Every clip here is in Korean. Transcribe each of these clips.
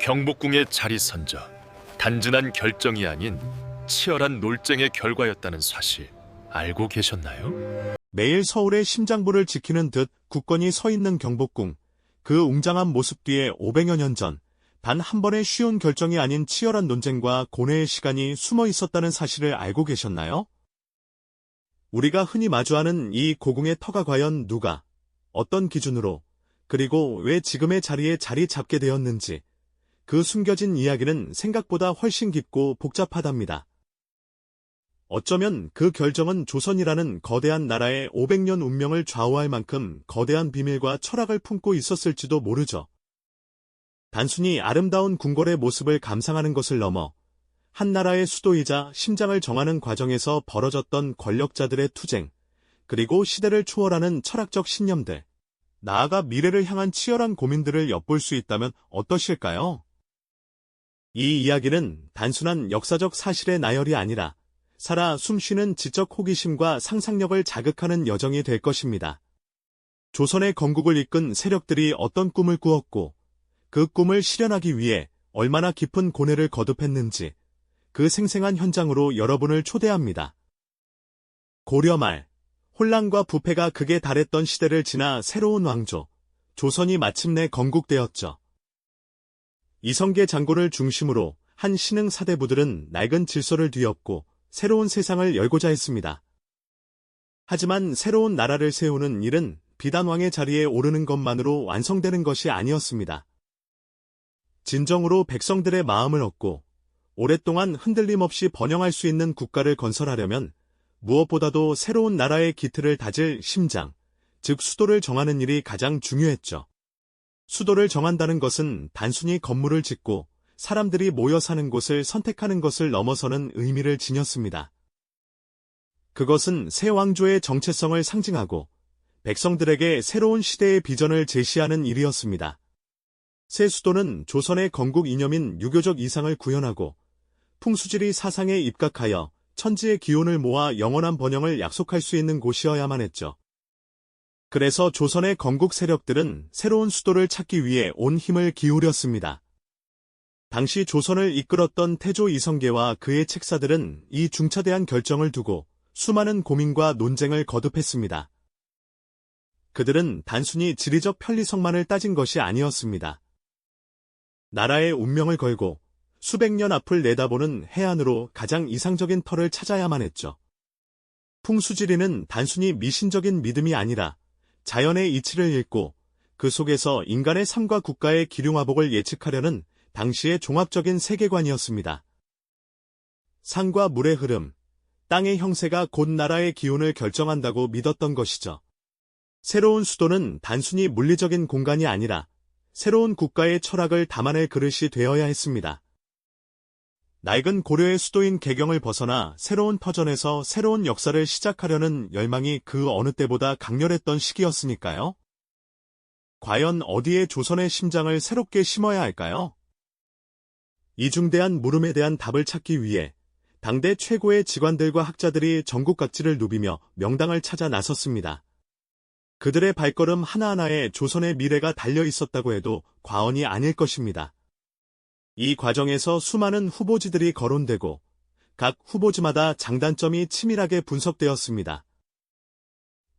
경복궁의 자리 선저, 단순한 결정이 아닌 치열한 논쟁의 결과였다는 사실 알고 계셨나요? 매일 서울의 심장부를 지키는 듯 굳건히 서 있는 경복궁. 그 웅장한 모습 뒤에 500여 년 전, 단 한 번의 쉬운 결정이 아닌 치열한 논쟁과 고뇌의 시간이 숨어 있었다는 사실을 알고 계셨나요? 우리가 흔히 마주하는 이 고궁의 터가 과연 누가, 어떤 기준으로, 그리고 왜 지금의 자리에 자리 잡게 되었는지, 그 숨겨진 이야기는 생각보다 훨씬 깊고 복잡하답니다. 어쩌면 그 결정은 조선이라는 거대한 나라의 500년 운명을 좌우할 만큼 거대한 비밀과 철학을 품고 있었을지도 모르죠. 단순히 아름다운 궁궐의 모습을 감상하는 것을 넘어 한 나라의 수도이자 심장을 정하는 과정에서 벌어졌던 권력자들의 투쟁, 그리고 시대를 초월하는 철학적 신념들, 나아가 미래를 향한 치열한 고민들을 엿볼 수 있다면 어떠실까요? 이 이야기는 단순한 역사적 사실의 나열이 아니라 살아 숨쉬는 지적 호기심과 상상력을 자극하는 여정이 될 것입니다. 조선의 건국을 이끈 세력들이 어떤 꿈을 꾸었고 그 꿈을 실현하기 위해 얼마나 깊은 고뇌를 거듭했는지 그 생생한 현장으로 여러분을 초대합니다. 고려 말, 혼란과 부패가 극에 달했던 시대를 지나 새로운 왕조, 조선이 마침내 건국되었죠. 이성계 장군을 중심으로 한 신흥 사대부들은 낡은 질서를 뒤엎고 새로운 세상을 열고자 했습니다. 하지만 새로운 나라를 세우는 일은 비단 왕의 자리에 오르는 것만으로 완성되는 것이 아니었습니다. 진정으로 백성들의 마음을 얻고 오랫동안 흔들림 없이 번영할 수 있는 국가를 건설하려면 무엇보다도 새로운 나라의 기틀을 다질 심장, 즉 수도를 정하는 일이 가장 중요했죠. 수도를 정한다는 것은 단순히 건물을 짓고 사람들이 모여 사는 곳을 선택하는 것을 넘어서는 의미를 지녔습니다. 그것은 새 왕조의 정체성을 상징하고 백성들에게 새로운 시대의 비전을 제시하는 일이었습니다. 새 수도는 조선의 건국 이념인 유교적 이상을 구현하고 풍수지리 사상에 입각하여 천지의 기운을 모아 영원한 번영을 약속할 수 있는 곳이어야만 했죠. 그래서 조선의 건국 세력들은 새로운 수도를 찾기 위해 온 힘을 기울였습니다. 당시 조선을 이끌었던 태조 이성계와 그의 책사들은 이 중차대한 결정을 두고 수많은 고민과 논쟁을 거듭했습니다. 그들은 단순히 지리적 편리성만을 따진 것이 아니었습니다. 나라의 운명을 걸고 수백 년 앞을 내다보는 해안으로 가장 이상적인 터를 찾아야만 했죠. 풍수지리는 단순히 미신적인 믿음이 아니라 자연의 이치를 읽고 그 속에서 인간의 삶과 국가의 기륭화복을 예측하려는 당시의 종합적인 세계관이었습니다. 산과 물의 흐름, 땅의 형세가 곧 나라의 기운을 결정한다고 믿었던 것이죠. 새로운 수도는 단순히 물리적인 공간이 아니라 새로운 국가의 철학을 담아낼 그릇이 되어야 했습니다. 낡은 고려의 수도인 개경을 벗어나 새로운 터전에서 새로운 역사를 시작하려는 열망이 그 어느 때보다 강렬했던 시기였으니까요. 과연 어디에 조선의 심장을 새롭게 심어야 할까요? 이 중대한 물음에 대한 답을 찾기 위해 당대 최고의 직관들과 학자들이 전국 각지를 누비며 명당을 찾아 나섰습니다. 그들의 발걸음 하나하나에 조선의 미래가 달려 있었다고 해도 과언이 아닐 것입니다. 이 과정에서 수많은 후보지들이 거론되고 각 후보지마다 장단점이 치밀하게 분석되었습니다.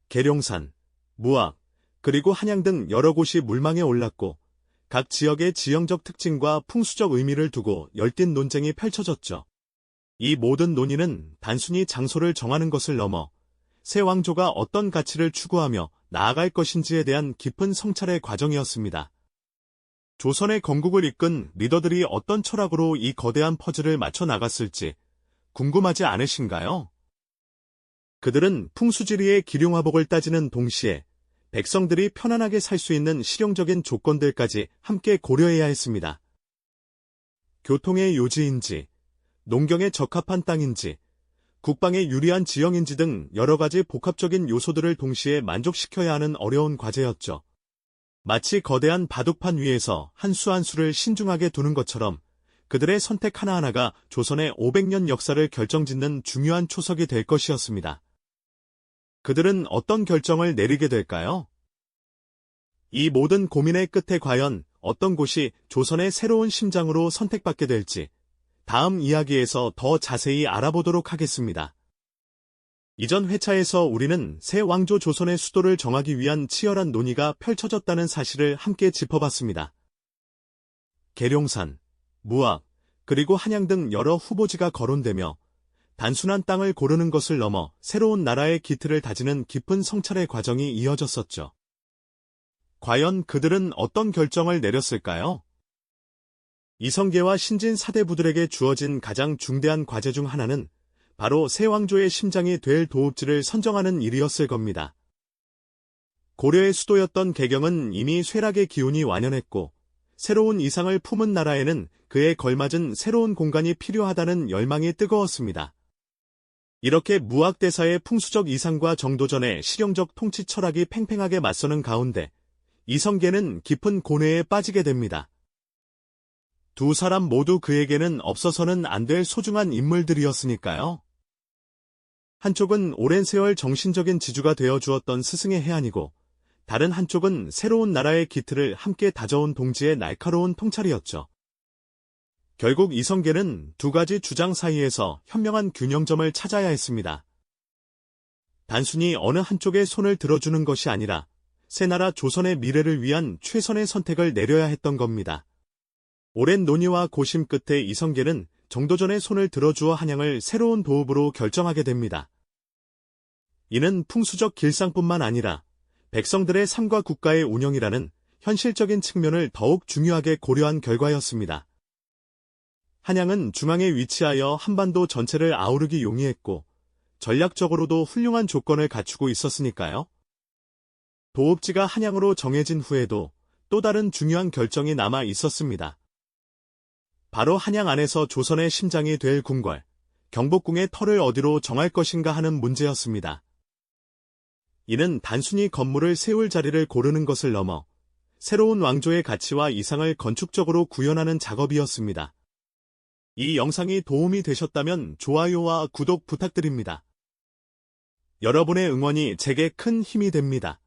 계룡산, 무악, 그리고 한양 등 여러 곳이 물망에 올랐고 각 지역의 지형적 특징과 풍수적 의미를 두고 열띤 논쟁이 펼쳐졌죠. 이 모든 논의는 단순히 장소를 정하는 것을 넘어 새 왕조가 어떤 가치를 추구하며 나아갈 것인지에 대한 깊은 성찰의 과정이었습니다. 조선의 건국을 이끈 리더들이 어떤 철학으로 이 거대한 퍼즐을 맞춰 나갔을지 궁금하지 않으신가요? 그들은 풍수지리의 기륭화복을 따지는 동시에 백성들이 편안하게 살 수 있는 실용적인 조건들까지 함께 고려해야 했습니다. 교통의 요지인지, 농경에 적합한 땅인지, 국방에 유리한 지형인지 등 여러 가지 복합적인 요소들을 동시에 만족시켜야 하는 어려운 과제였죠. 마치 거대한 바둑판 위에서 한 수 한 수를 신중하게 두는 것처럼 그들의 선택 하나하나가 조선의 500년 역사를 결정짓는 중요한 초석이 될 것이었습니다. 그들은 어떤 결정을 내리게 될까요? 이 모든 고민의 끝에 과연 어떤 곳이 조선의 새로운 심장으로 선택받게 될지 다음 이야기에서 더 자세히 알아보도록 하겠습니다. 이전 회차에서 우리는 새 왕조 조선의 수도를 정하기 위한 치열한 논의가 펼쳐졌다는 사실을 함께 짚어봤습니다. 계룡산, 무학, 그리고 한양 등 여러 후보지가 거론되며 단순한 땅을 고르는 것을 넘어 새로운 나라의 기틀을 다지는 깊은 성찰의 과정이 이어졌었죠. 과연 그들은 어떤 결정을 내렸을까요? 이성계와 신진 사대부들에게 주어진 가장 중대한 과제 중 하나는 바로 새 왕조의 심장이 될 도읍지를 선정하는 일이었을 겁니다. 고려의 수도였던 개경은 이미 쇠락의 기운이 완연했고 새로운 이상을 품은 나라에는 그에 걸맞은 새로운 공간이 필요하다는 열망이 뜨거웠습니다. 이렇게 무학대사의 풍수적 이상과 정도전의 실용적 통치 철학이 팽팽하게 맞서는 가운데 이성계는 깊은 고뇌에 빠지게 됩니다. 두 사람 모두 그에게는 없어서는 안 될 소중한 인물들이었으니까요. 한쪽은 오랜 세월 정신적인 지주가 되어 주었던 스승의 해안이고 다른 한쪽은 새로운 나라의 기틀을 함께 다져온 동지의 날카로운 통찰이었죠. 결국 이성계는 두 가지 주장 사이에서 현명한 균형점을 찾아야 했습니다. 단순히 어느 한쪽에 손을 들어주는 것이 아니라 새 나라 조선의 미래를 위한 최선의 선택을 내려야 했던 겁니다. 오랜 논의와 고심 끝에 이성계는 정도전의 손을 들어주어 한양을 새로운 도읍으로 결정하게 됩니다. 이는 풍수적 길상뿐만 아니라 백성들의 삶과 국가의 운영이라는 현실적인 측면을 더욱 중요하게 고려한 결과였습니다. 한양은 중앙에 위치하여 한반도 전체를 아우르기 용이했고 전략적으로도 훌륭한 조건을 갖추고 있었으니까요. 도읍지가 한양으로 정해진 후에도 또 다른 중요한 결정이 남아 있었습니다. 바로 한양 안에서 조선의 심장이 될 궁궐, 경복궁의 터를 어디로 정할 것인가 하는 문제였습니다. 이는 단순히 건물을 세울 자리를 고르는 것을 넘어 새로운 왕조의 가치와 이상을 건축적으로 구현하는 작업이었습니다. 이 영상이 도움이 되셨다면 좋아요와 구독 부탁드립니다. 여러분의 응원이 제게 큰 힘이 됩니다.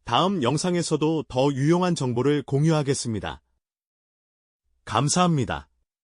다음 영상에서도 더 유용한 정보를 공유하겠습니다. 감사합니다.